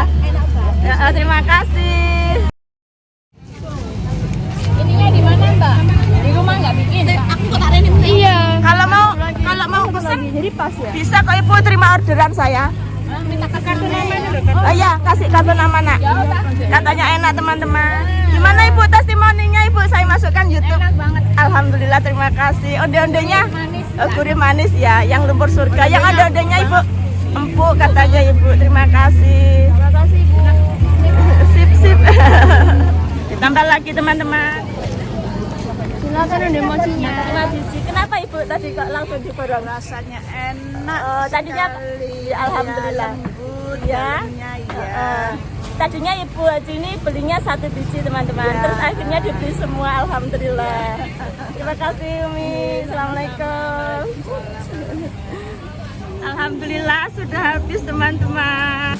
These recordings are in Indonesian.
Enak banget. Terima kasih. Ininya di mana, Mbak? Di rumah nggak bikin? Aku kok tak rene. Iya. Kalau mau pesen Jadi pas ya. bisa kok Ibu terima orderan saya. Minta kartu nama dulu. Oh iya, kasih kartu nama nak. Katanya enak teman-teman. Gimana Ibu testimoninya Ibu? Saya masukkan YouTube. Enak banget. Alhamdulillah, terima kasih. Onde-ondenya Manis. gurih manis ya, yang lumpur surga. Yang onde-ondenya Ibu empuk katanya Ibu. Terima kasih. Terima kasih, Bu. Sip. Ditambah lagi teman-teman. Silakan emosinya. Kenapa Ibu tadi kok langsung diborong? Rasanya enak. Tadinya ya, alhamdulillah. Ya. Tadinya Ibu Haji ini belinya 1 biji teman-teman. Terus akhirnya dibeli semua, alhamdulillah. Terima kasih Umi. Assalamualaikum. Alhamdulillah sudah habis teman-teman.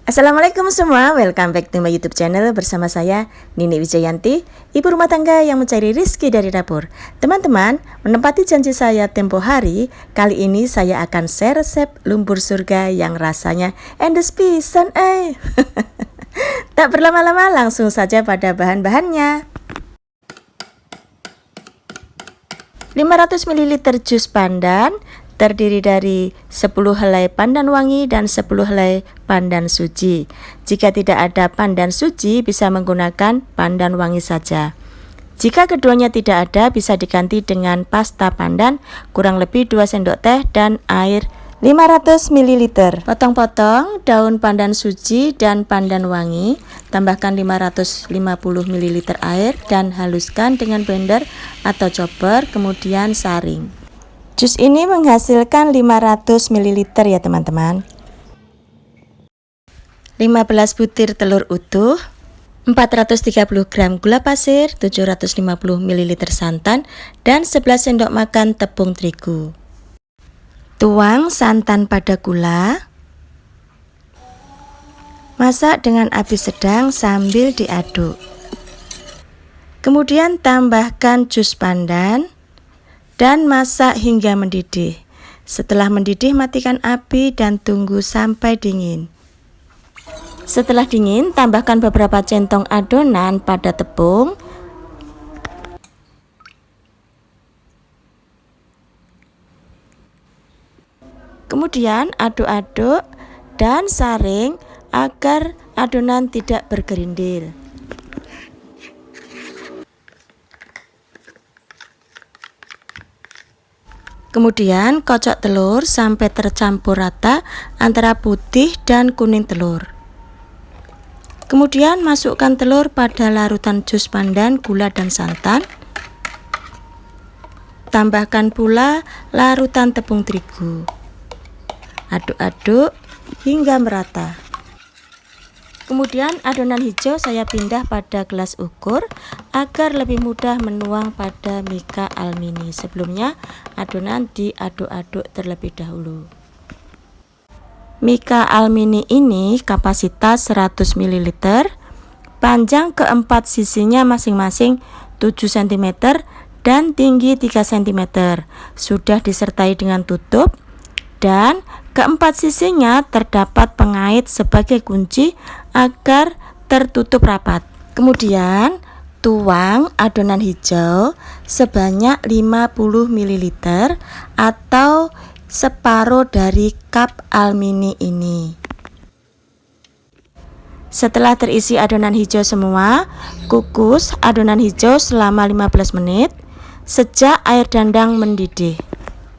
Assalamualaikum semua, welcome back to my YouTube channel bersama saya Nini Wijayanti, ibu rumah tangga yang mencari rezeki dari dapur. Teman-teman, menempati janji saya tempo hari, kali ini saya akan share resep lumpur surga yang rasanya endes pisan Tak berlama-lama, langsung saja pada bahan-bahannya. 500 ml jus pandan terdiri dari 10 helai pandan wangi dan 10 helai pandan suci. Jika tidak ada pandan suci, bisa menggunakan pandan wangi saja. Jika keduanya tidak ada, bisa diganti dengan pasta pandan kurang lebih 2 sendok teh dan air 500 ml. Potong-potong daun pandan suci dan pandan wangi, tambahkan 550 ml air dan haluskan dengan blender atau chopper, kemudian saring. Jus ini menghasilkan 500 ml ya teman-teman. 15 butir telur utuh, 430 gram gula pasir, 750 ml santan, dan 11 sendok makan tepung terigu. Tuang santan pada gula. Masak dengan api sedang sambil diaduk. Kemudian tambahkan jus pandan dan masak hingga mendidih. Setelah mendidih, matikan api dan tunggu sampai dingin. Setelah dingin, tambahkan beberapa centong adonan pada tepung. Kemudian aduk-aduk dan saring agar adonan tidak bergerindil. Kemudian kocok telur sampai tercampur rata antara putih dan kuning telur. Kemudian masukkan telur pada larutan jus pandan, gula dan santan. Tambahkan pula larutan tepung terigu. Aduk-aduk hingga merata. Kemudian adonan hijau saya pindah pada gelas ukur agar lebih mudah menuang pada mika almini. Sebelumnya adonan diaduk-aduk terlebih dahulu. Mika almini ini kapasitas 100 ml, panjang keempat sisinya masing-masing 7 cm dan tinggi 3 cm. Sudah disertai dengan tutup dan keempat sisinya terdapat pengait sebagai kunci agar tertutup rapat. Kemudian tuang adonan hijau sebanyak 50 ml atau separuh dari cup almini ini. Setelah terisi adonan hijau semua, kukus adonan hijau selama 15 menit sejak air dandang mendidih.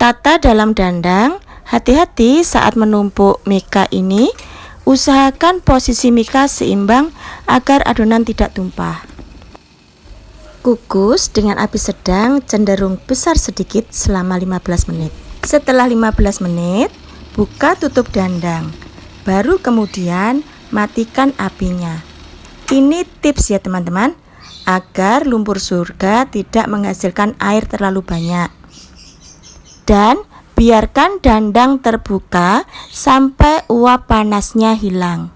Tata dalam dandang. Hati-hati saat menumpuk mika ini, usahakan posisi mika seimbang agar adonan tidak tumpah. Kukus dengan api sedang cenderung besar sedikit selama 15 menit. Setelah 15 menit, buka tutup dandang. Baru kemudian matikan apinya. Ini tips ya teman-teman, agar lumpur surga tidak menghasilkan air terlalu banyak. Dan biarkan dandang terbuka sampai uap panasnya hilang.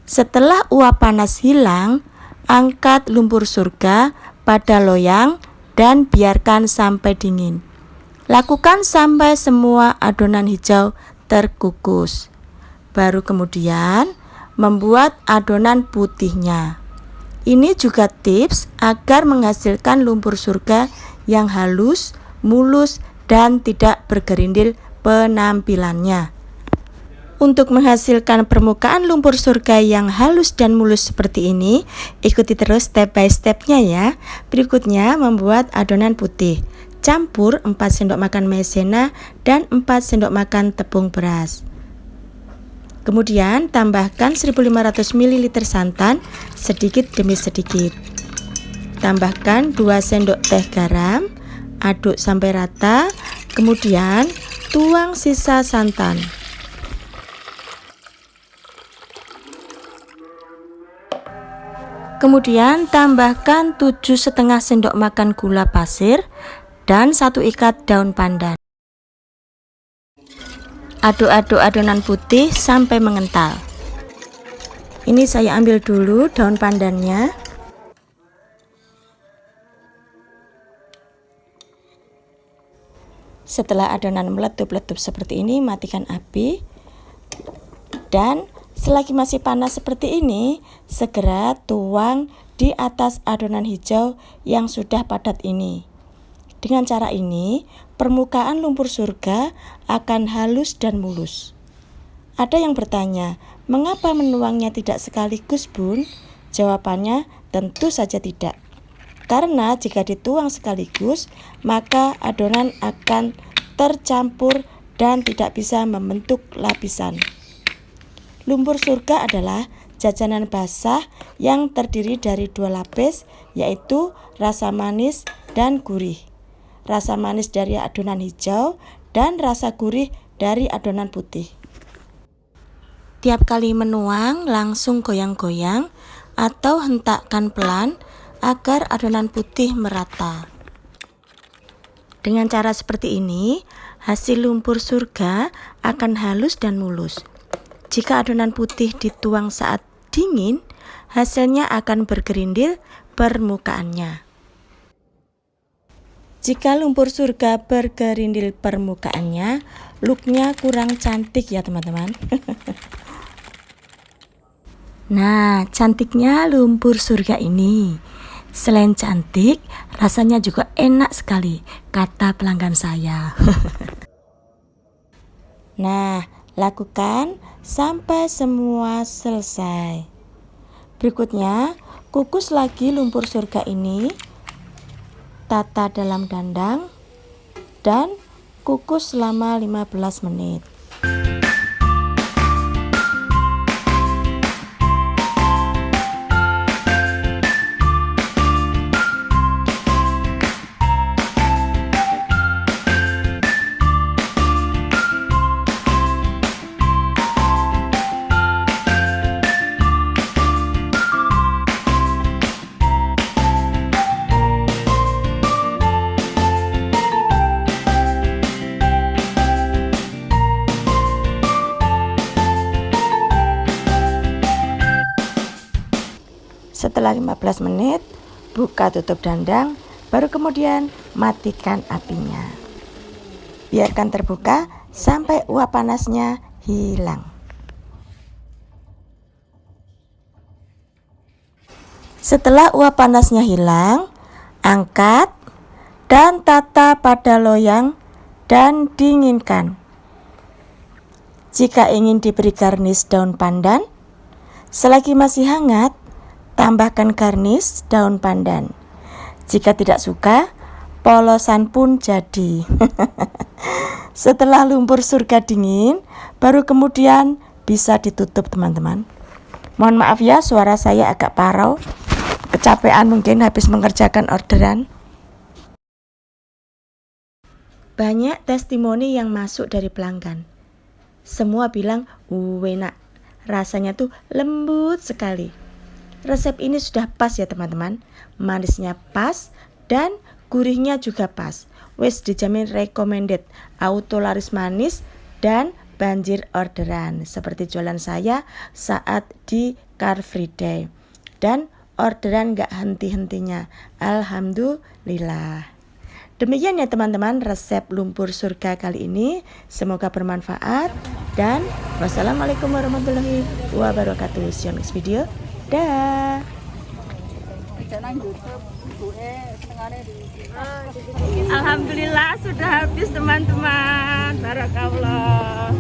Setelah uap panas hilang, angkat lumpur surga pada loyang dan biarkan sampai dingin. Lakukan sampai semua adonan hijau terkukus. Baru kemudian membuat adonan putihnya. Ini juga tips agar menghasilkan lumpur surga yang halus, mulus, dan tidak bergerindil penampilannya. Untuk menghasilkan permukaan lumpur surga yang halus dan mulus seperti ini, ikuti terus step by stepnya ya. Berikutnya membuat adonan putih. Campur 4 sendok makan maizena dan 4 sendok makan tepung beras. Kemudian tambahkan 1500 ml santan sedikit demi sedikit. Tambahkan 2 sendok teh garam, aduk sampai rata, kemudian tuang sisa santan. Kemudian tambahkan 7,5 sendok makan gula pasir dan 1 ikat daun pandan. Aduk-aduk adonan putih sampai mengental. Ini saya ambil dulu daun pandannya. Setelah adonan meletup-letup seperti ini, matikan api. Dan selagi masih panas seperti ini, segera tuang di atas adonan hijau yang sudah padat ini. Dengan cara ini, permukaan lumpur surga akan halus dan mulus. Ada yang bertanya, mengapa menuangnya tidak sekaligus, Bun? Jawabannya tentu saja tidak. Karena jika dituang sekaligus, maka adonan akan tercampur dan tidak bisa membentuk lapisan. Lumpur surga adalah jajanan basah yang terdiri dari 2 lapis, yaitu rasa manis dan gurih. Rasa manis dari adonan hijau dan rasa gurih dari adonan putih. Tiap kali menuang, langsung goyang-goyang atau hentakkan pelan agar adonan putih merata. Dengan cara seperti ini, hasil lumpur surga akan halus dan mulus. Jika adonan putih dituang saat dingin, hasilnya akan bergerindil permukaannya. Jika lumpur surga bergerindil permukaannya, looknya kurang cantik ya teman-teman. Nah, cantiknya lumpur surga ini. Selain cantik, rasanya juga enak sekali, kata pelanggan saya. Nah, lakukan sampai semua selesai. Berikutnya, kukus lagi lumpur surga ini, tata dalam dandang, dan kukus selama 15 menit. Setelah 15 menit, buka tutup dandang, baru kemudian matikan apinya. Biarkan terbuka sampai uap panasnya hilang. Setelah uap panasnya hilang, angkat dan tata pada loyang dan dinginkan. Jika ingin diberi garnish daun pandan, selagi masih hangat, tambahkan garnish daun pandan. Jika tidak suka, polosan pun jadi. Setelah lumpur surga dingin, baru kemudian bisa ditutup teman-teman. Mohon maaf ya, suara saya agak parau. Kecapean mungkin habis mengerjakan orderan. Banyak testimoni yang masuk dari pelanggan. Semua bilang, enak. Rasanya tuh lembut sekali. Resep ini sudah pas ya teman-teman. Manisnya pas dan gurihnya juga pas. Wes dijamin recommended, auto laris manis dan banjir orderan. Seperti jualan saya saat di Car Free Day. Dan orderan nggak henti-hentinya. Alhamdulillah. Demikian ya teman-teman resep lumpur surga kali ini. Semoga bermanfaat. Dan wassalamualaikum warahmatullahi wabarakatuh. See you next video. Dah. Alhamdulillah sudah habis teman-teman. Barakallah.